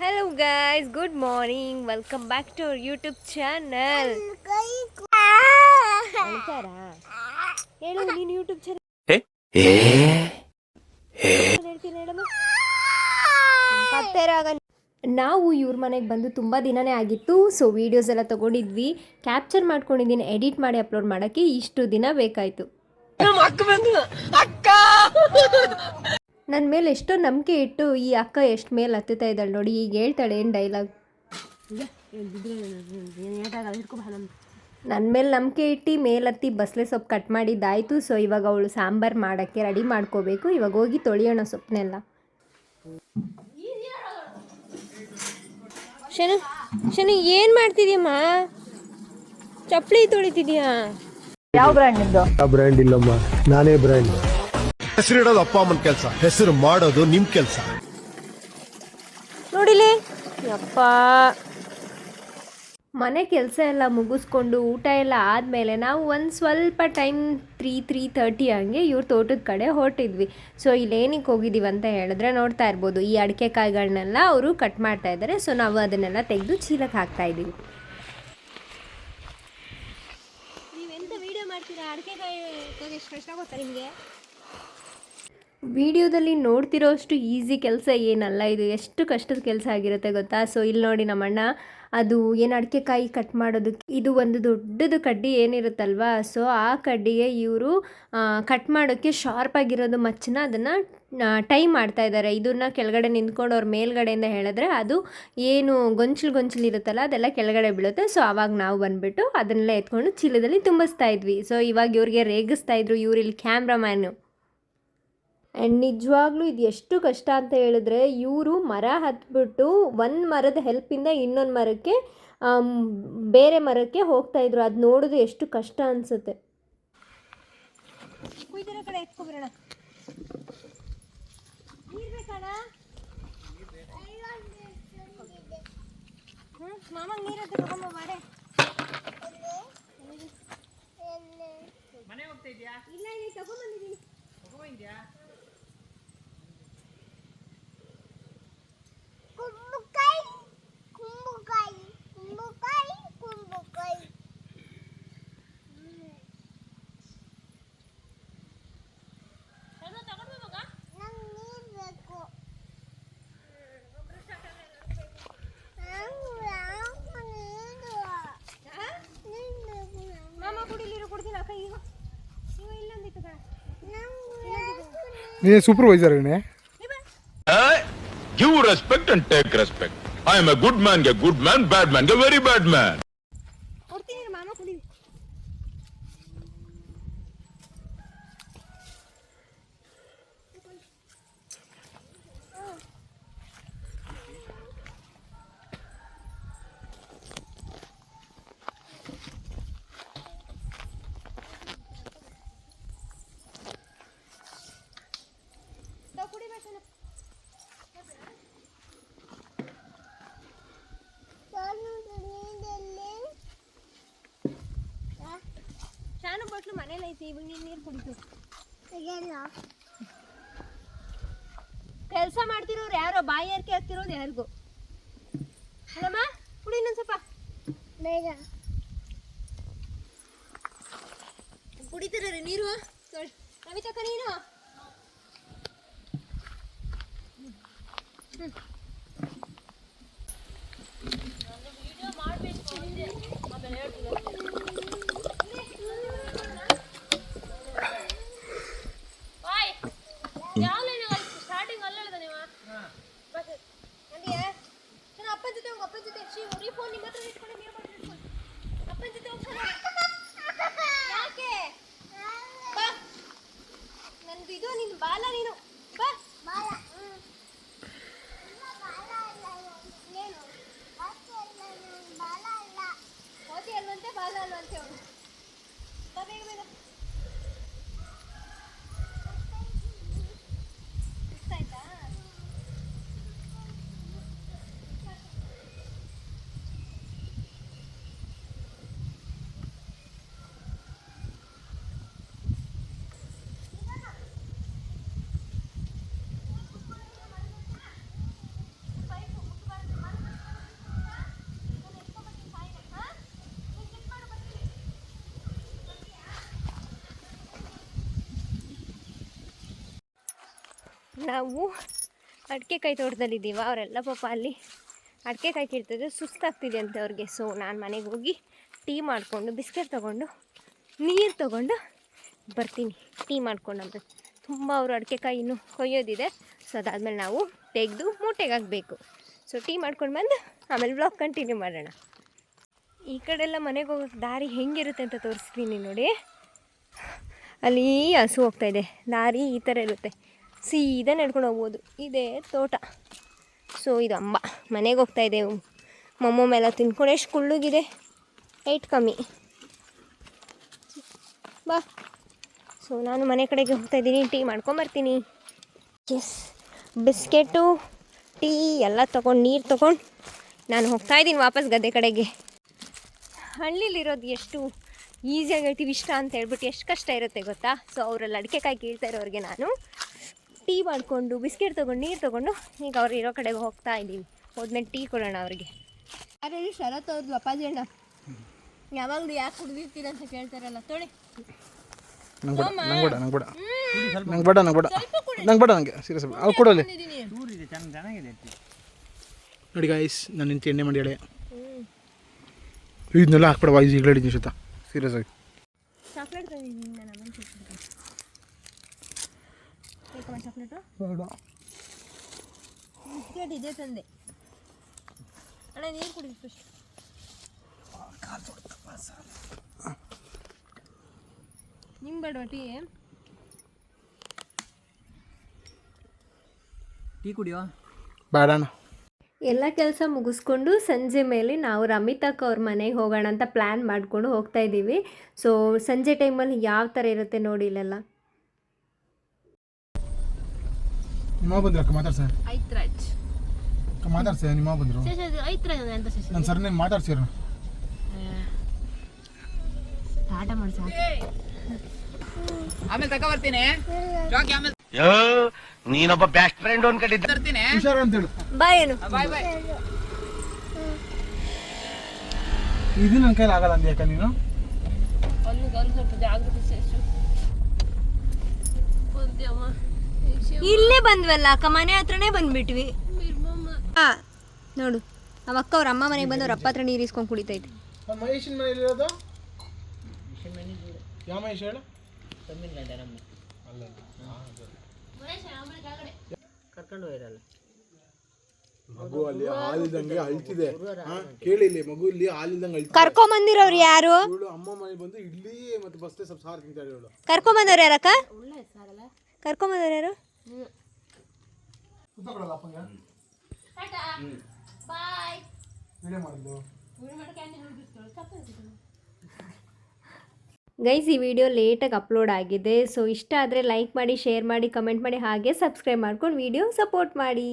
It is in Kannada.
Hello guys, good morning. Welcome back to our YouTube channel. ಹೇಳ್ತಾರಾ ಹೇಳು ನೀನು ಯೂಟ್ಯೂಬ್ ಚಾನಲ್ ಹೇಳ್ತೀನಿ ಹೇಳಮ್ಮ ನಾವು ಇವ್ರ ಮನೆಗೆ ಬಂದು ತುಂಬ ದಿನನೇ ಆಗಿತ್ತು. ಸೊ ವೀಡಿಯೋಸ್ ಎಲ್ಲ ತೊಗೊಂಡಿದ್ವಿ, ಕ್ಯಾಪ್ಚರ್ ಮಾಡ್ಕೊಂಡಿದ್ದೀನಿ, ಎಡಿಟ್ ಮಾಡಿ ಅಪ್ಲೋಡ್ ಮಾಡೋಕ್ಕೆ ಇಷ್ಟು ದಿನ ಬೇಕಾಯಿತು. ನನ್ನ ಮೇಲೆ ಎಷ್ಟೋ ನಂಬಿಕೆ ಇಟ್ಟು ಈ ಅಕ್ಕ ಎಷ್ಟು ಮೇಲೆ ಹತ್ತುತ್ತಾ ಇದ್ದಾಳೆ ನೋಡಿ. ಈಗ ಹೇಳ್ತಾಳೆ ಏನು ಡೈಲಾಗ್, ನನ್ನ ಮೇಲೆ ನಂಬಿಕೆ ಇಟ್ಟು ಮೇಲತ್ತಿ ಬಸ್ಲೆ ಸೊಪ್ಪು ಕಟ್ ಮಾಡಿದ್ದಾಯಿತು. ಸೊ ಇವಾಗ ಅವಳು ಸಾಂಬಾರು ಮಾಡೋಕ್ಕೆ ರೆಡಿ ಮಾಡ್ಕೋಬೇಕು. ಇವಾಗ ಹೋಗಿ ತೊಳೆಯೋಣ ಸೊಪ್ಪನ್ನೆಲ್ಲ. ಶನು ಶನು ಏನು ಮಾಡ್ತಿದ್ಯಮ್ಮ? ಚಪ್ಪಲಿ ತೊಳಿತಿದ್ಯಾ? ಯಾವ ಬ್ರ್ಯಾಂಡ್ ನಿಂದು? ಯಾವ ಬ್ರ್ಯಾಂಡ್ ಇಲ್ಲಮ್ಮ, ನಾನೇ ಬ್ರ್ಯಾಂಡ್. ಹೆಸರಿಡೋದು ಅಪ್ಪ ಅಮ್ಮನ ಕೆಲಸ, ಹೆಸರು ಮಾಡೋದು ನಿಮ್ ಕೆಲಸ. ನೋಡಿಲಿ ಯಪ್ಪ. ಮನೆ ಕೆಲಸ ಎಲ್ಲ ಮುಗಿಸ್ಕೊಂಡು ಊಟ ಎಲ್ಲ ಆದಮೇಲೆ ನಾವು ಒಂದು ಸ್ವಲ್ಪ ಟೈಮ್ 3:30 ಹಂಗೆ ಇವ್ರ ತೋಟದ ಕಡೆ ಹೊರಟಿದ್ವಿ. ಸೊ ಇಲ್ಲೇನಿಗೆ ಹೋಗಿದ್ದೀವಿ ಅಂತ ಹೇಳಿದ್ರೆ ನೋಡ್ತಾ ಇರ್ಬೋದು, ಈ ಅಡಿಕೆ ಕಾಯಿಗಳನ್ನೆಲ್ಲ ಅವರು ಕಟ್ ಮಾಡ್ತಾ ಇದ್ದಾರೆ. ಸೊ ನಾವು ಅದನ್ನೆಲ್ಲ ತೆಗೆದು ಚೀಲಕ್ಕೆ ಹಾಕ್ತಾ ಇದ್ದೀವಿ. ನೀವೆಂತ ವೀಡಿಯೋ ಮಾಡ್ತೀರಾ? ಅಡಿಕೆ ಕಾಯಿ ಎಷ್ಟು ಕಷ್ಟ ಗೊತ್ತಾ ನಿಮಗೆ? ವಿಡಿಯೋದಲ್ಲಿ ನೋಡ್ತಿರೋ ಅಷ್ಟು ಈಸಿ ಕೆಲಸ ಏನಲ್ಲ ಇದು, ಎಷ್ಟು ಕಷ್ಟದ ಕೆಲಸ ಆಗಿರುತ್ತೆ ಗೊತ್ತಾ. ಸೊ ಇಲ್ಲಿ ನೋಡಿ ನಮ್ಮಣ್ಣ ಅದು ಏನು ಅಡಿಕೆ ಕಾಯಿ ಕಟ್ ಮಾಡೋದಕ್ಕೆ ಇದು ಒಂದು ದೊಡ್ಡದು ಕಡ್ಡಿ ಏನಿರುತ್ತಲ್ವ, ಸೊ ಆ ಕಡ್ಡಿಗೆ ಇವರು ಕಟ್ ಮಾಡೋಕ್ಕೆ ಶಾರ್ಪಾಗಿರೋದು ಮಚ್ಚನ್ನ ಅದನ್ನು ಟೈ ಮಾಡ್ತಾ ಇದ್ದಾರೆ. ಇದನ್ನು ಕೆಳಗಡೆ ನಿಂತ್ಕೊಂಡು ಅವ್ರ ಮೇಲ್ಗಡೆಯಿಂದ ಹೇಳಿದ್ರೆ ಅದು ಏನು ಗೊಂಚಲು ಇರುತ್ತಲ್ಲ ಅದೆಲ್ಲ ಕೆಳಗಡೆ ಬೀಳುತ್ತೆ. ಸೊ ಆವಾಗ ನಾವು ಬಂದುಬಿಟ್ಟು ಅದನ್ನೆಲ್ಲ ಎತ್ಕೊಂಡು ಚೀಲದಲ್ಲಿ ತುಂಬಿಸ್ತಾ ಇದ್ವಿ. ಸೊ ಇವಾಗ ಇವ್ರಿಗೆ ರೇಗಿಸ್ತಾ ಇದ್ರು, ಇವ್ರು ಇಲ್ಲಿ ಕ್ಯಾಮ್ರಾಮ್ಯಾನು. ಆ್ಯಂಡ್ ನಿಜವಾಗ್ಲೂ ಇದು ಎಷ್ಟು ಕಷ್ಟ ಅಂತ ಹೇಳಿದ್ರೆ, ಇವರು ಮರ ಹತ್ಬಿಟ್ಟು ಒಂದು ಮರದ ಹೆಲ್ಪಿಂದ ಇನ್ನೊಂದು ಮರಕ್ಕೆ ಬೇರೆ ಮರಕ್ಕೆ ಹೋಗ್ತಾಯಿದ್ರು. ಅದು ನೋಡೋದು ಎಷ್ಟು ಕಷ್ಟ ಅನಿಸುತ್ತೆ. ಕಡೆ ಎತ್ಕೊಬರೋಣ. ಮಾಮಂಗೆ ನೀರಂತ ತಗೊಂಬ ಬಾರೆ. ಮನೆ ಹೋಗ್ತಾ ಇದೆಯಾ? ಇಲ್ಲ ಇಲ್ಲಿ ತಗೊಂಬಂದಿದ್ದೀನಿ. ತಗೊಂಬಂದ್ಯಾ? ನೀ ಸೂಪರ್ವೈಸರ್ ಏನೇ? Give respect and take respect. I am a good man, bad man, a very bad man. Shanu ಬಟ್ಲು ಮನೇಲಿ ಐತಿ, ಇವಾಗ ನೀನು ನೀರು ಕುಡಿತು. ಕೆಲಸ ಮಾಡ್ತಿರೋರು ಯಾರೋ ಬಾಯಿ ಅರ್ಕೆ ಹಾಕ್ತಿರೋದು ಯಾರಿಗೂ ಅಲ್ಲಮ್ಮ. ಕುಡಿ ಇನ್ನೊಂದು ಸ್ವಲ್ಪ. ಕುಡಿತೀರ ನೀರು? ಕವಿತಕ್ಕ ನೀನು ವಿಡಿಯೋ ಮಾಡಬೇಕು ಆಮೇಲೆ ಹೇಳ್ತೀನಿ. ಸ್ಟಾರ್ಟಿಂಗ್ ಅಲ್ಲ ಹೇಳಿದ ನೀವು ಅಪ್ಪನ ಜೊತೆ ಹೋಗಿ, ಅಪ್ಪನ ಜೊತೆ ಈ ಫೋನ್ ನಿಮ್ಮ ಹತ್ರ ಇಟ್ಕೊಂಡು ನೀರು ಮಾಡ್ಕೊಂಡು ಅಪ್ಪನ ಜೊತೆ ಹೋಗ್ತಾನೆ. ಯಾಕೆ ಬಾ, ನಂದು ಇದು ನಿನ್ನ ಬಾಲ, ನೀನು ಬಾ. ಓದಿ ಅಲ್ವಂತೆ ಬಾಲ ಅಲ್ವಂತೆ ಅವನು. ಬೇಗ ಬೇಗ ಆಯ್ತಾ? ನಾವು ಅಡಿಕೆಕಾಯಿ ತೋಟದಲ್ಲಿದ್ದೀವ, ಅವರೆಲ್ಲ ಪಾಪ ಅಲ್ಲಿ ಅಡಿಕೆಕಾಯಿ ಕೀಳ್ತಿದ್ರೆ ಸುಸ್ತಾಗ್ತಿದೆ ಅಂತ ಅವ್ರಿಗೆ. ಸೊ ನಾನು ಮನೆಗೆ ಹೋಗಿ ಟೀ ಮಾಡಿಕೊಂಡು ಬಿಸ್ಕೆಟ್ ತೊಗೊಂಡು ನೀರು ತೊಗೊಂಡು ಬರ್ತೀನಿ. ಟೀ ಮಾಡ್ಕೊಂಡು ಅಂತ ತುಂಬ ಅವರು ಅಡಿಕೆಕಾಯಿ ಇನ್ನೂ ಕೊಯ್ಯೋದಿದೆ. ಸೊ ಅದಾದಮೇಲೆ ನಾವು ತೆಗೆದು ಮೂಟೆಗೆ ಹಾಕಬೇಕು. ಸೊ ಟೀ ಮಾಡ್ಕೊಂಡು ಬಂದು ಆಮೇಲೆ ಬ್ಲಾಗ್ ಕಂಟಿನ್ಯೂ ಮಾಡೋಣ. ಈ ಕಡೆ ಎಲ್ಲ ಮನೆಗೆ ಹೋಗೋಕ್ಕೆ ದಾರಿ ಹೆಂಗಿರುತ್ತೆ ಅಂತ ತೋರಿಸ್ತೀನಿ ನೋಡಿ. ಅಲ್ಲಿ ಹಸು ಹೋಗ್ತಾಯಿದೆ, ದಾರಿ ಈ ಥರ ಇರುತ್ತೆ, ಸೀದಾ ನಡ್ಕೊಂಡು ಹೋಗ್ಬೋದು. ಇದೇ ತೋಟ. ಸೊ ಇದು ಅಂಬ ಮನೆಗೆ ಹೋಗ್ತಾಯಿದ್ದೆವು. ಮೊಮ್ಮೆ ತಿನ್ಕೊಂಡು ಎಷ್ಟು ಕುಳ್ಳುಗಿದೆ, ಹೈಟ್ ಕಮ್ಮಿ. ಬಾ. ಸೊ ನಾನು ಮನೆ ಕಡೆಗೆ ಹೋಗ್ತಾಯಿದ್ದೀನಿ, ಟೀ ಮಾಡ್ಕೊಂಬರ್ತೀನಿ. ಎಸ್, ಬಿಸ್ಕೆಟು ಟೀ ಎಲ್ಲ ತೊಗೊಂಡು ನೀರು ತೊಗೊಂಡು ನಾನು ಹೋಗ್ತಾಯಿದ್ದೀನಿ ವಾಪಸ್ ಗದ್ದೆ ಕಡೆಗೆ. ಹಳ್ಳಿಲಿರೋದು ಎಷ್ಟು ಈಸಿಯಾಗಿ ಹೇಳ್ತೀವಿ ಇಷ್ಟ ಅಂತ ಹೇಳ್ಬಿಟ್ಟು ಎಷ್ಟು ಕಷ್ಟ ಇರುತ್ತೆ ಗೊತ್ತಾ. ಸೊ ಅವರಲ್ಲಿ ಅಡಿಕೆಕಾಯಿ ಕೀಳ್ತಾ ಇರೋರಿಗೆ ನಾನು ಟೀ ಮಾಡಿಕೊಂಡು ಬಿಸ್ಕೆಟ್ ತೊಗೊಂಡು ನೀರು ತೊಗೊಂಡು ಈಗ ಅವ್ರು ಇರೋ ಕಡೆಗೆ ಹೋಗ್ತಾ ಇದ್ದೀವಿ. ಹೋದ್ಮೇಲೆ ಟೀ ಕೊಡೋಣ ಅವ್ರಿಗೆ. ಅದೇ ಶರತ್ ಅವ್ರದ್ದು ಅಪ್ಪಾಜಿ ಅಣ್ಣ ಯಾವಾಗಲೂ ಯಾಕೆ ಕುಡಿದಿರ್ತೀರ ಅಂತ ಕೇಳ್ತಾರಲ್ಲ. ತೊಳಿ ನೋಡಿ ಗಾಯ್ಸ್, ನಾನು ನಿಂತು ಎಣ್ಣೆ ಮಾಡಿ ಹೇಳಿ ಇದನ್ನೆಲ್ಲ ಹಾಕ್ಬಿಡ ವಾಯ್ಸ್ ಈಗ ಹೇಳಿದ್ದೀನಿ ಸುತ್ತ ಸೀರಿಯಸ್ ಆಗಿ. ಚಾಕ್ಲೇಟ್ ತಂದಿದ್ದೀನಿ ನಾನು, ಅಮ್ಮನ ಚಾಕ್ಲೇಟು ಬಿಸ್ಕೆಟ್ ಇದೆ ತಂದೆ. ಅಣ್ಣ ನೀರು ಕುಡಿದು ಫಸ್ಟ್. ನಿಮ್ಗೆ ಬೇಡವಾ ಟೀ? ಟೀ ಕುಡಿಯೋ ಬೇಡಣ್ಣ. ಎಲ್ಲ ಕೆಲಸ ಮುಗಿಸ್ಕೊಂಡು ಸಂಜೆ ಮೇಲೆ ನಾವು ರಮಿತಾಕ್ ಅವ್ರ ಮನೆಗೆ ಹೋಗೋಣ ಅಂತ ಪ್ಲ್ಯಾನ್ ಮಾಡಿಕೊಂಡು ಹೋಗ್ತಾ ಇದ್ದೀವಿ. ಸೊ ಸಂಜೆ ಟೈಮಲ್ಲಿ ಯಾವ ಥರ ಇರುತ್ತೆ ನೋಡಿ ಇಲ್ಲೆಲ್ಲ. ನಿಮ್ಮ ಬಂದ್ರು ಅಕ್ಕ ಮಾತಾಡ್ಸ ಐತ್ರಾಜ್ ಮಾತಾಡ್ಸ ನಿಮ್ಮ ಬಂದರು ಐತ್ರಾಜ್ ಅಂತ ನನ್ನ ಸರ್ ನೀವು ಮಾತಾಡ್ಸಿರ ಆಟ ಮಾಡ್ಸ ಆಮೇಲೆ ತಕ ಬರ್ತೀನಿ. ಜಾಕಿ ಆಮೇಲೆ ನೀನೊಬ್ಬ ಬೆಸ್ಟ್ ಫ್ರೆಂಡ್ ಅನ್ಕೊಂಡಿದ್ದ. ತರ್ತೀನಿ. ಹುಷಾರು ಅಂತೇಳು. ಬಾಯ್ ಏನು ಬಾಯ್ ಬಾಯ್. ಇದು ನನ್ನ ಕೈಲಿ ಆಗಲ್ಲ ಅಂದ ಯಾಕ ನೀನು? ಅಲ್ಲಿ ಸ್ವಲ್ಪ ಜಾಗೃತಿ ಇಲ್ಲೇ ಬಂದ್ವಲ್ಲ ಅಕ್ಕ, ಮನೆ ಹತ್ರನೇ ಬಂದ್ಬಿಟ್ವಿ. ಹಾಂ ನೋಡು, ನಮ್ಮ ಅಕ್ಕ ಅವ್ರ ಅಮ್ಮ ಮನೆಗೆ ಬಂದು ಅವ್ರ ಅಪ್ಪ ಹತ್ರ ನೀರು ಇಸ್ಕೊಂಡು ಕುಡಿತೈತೆ. ಮಹೇಶನ್ ಮನೇಲಿ ಇರೋದು ಯಾವ ಮಹೇಶ್ ಹೇಳು? ಕರ್ಕೊಂಡು ಹೋಗಿರಲ್ಲ. ಮಗು ಅಲ್ಲಿ ಹಾಲಿದಂಗೆ ಅಳ್ತಿದೆ. ಕೇಳಿ ಇಲ್ಲಿ ಮಗು ಇಲ್ಲಿ ಹಾಲಿದಂಗೆ ಅಳ್ತಿದೆ. ಕರ್ಕೊಂಬಂದಿರೋರು ಯಾರು? ಇವಳು ಅಮ್ಮ ಮನೆಗೆ ಬಂದು ಇಡ್ಲಿ ಮತ್ತೆ ಬಸ್ತೆ ಸ್ವಲ್ಪ ಸಾರು ತಿಂತಾಳೆ ಇವಳು. ಕರ್ಕೊಂಬಂದವ್ರು ಯಾರಕ್ಕ? ಕರ್ಕೊಂಬಂದವ್ರು ಯಾರು? ಸುತ್ತ ಕೊಡಲ್ಲ ಅಪ್ಪಂಗೆ ವಿಡಿಯೋ ಮಾಡಿದ್ದು. ಗೈಸ್, ಈ ವಿಡಿಯೋ ಲೇಟಾಗಿ ಅಪ್ಲೋಡ್ ಆಗಿದೆ. ಸೊ ಇಷ್ಟ ಆದರೆ ಲೈಕ್ ಮಾಡಿ, ಶೇರ್ ಮಾಡಿ, ಕಮೆಂಟ್ ಮಾಡಿ, ಹಾಗೆ ಸಬ್ಸ್ಕ್ರೈಬ್ ಮಾಡ್ಕೊಂಡು ವಿಡಿಯೋ ಸಪೋರ್ಟ್ ಮಾಡಿ.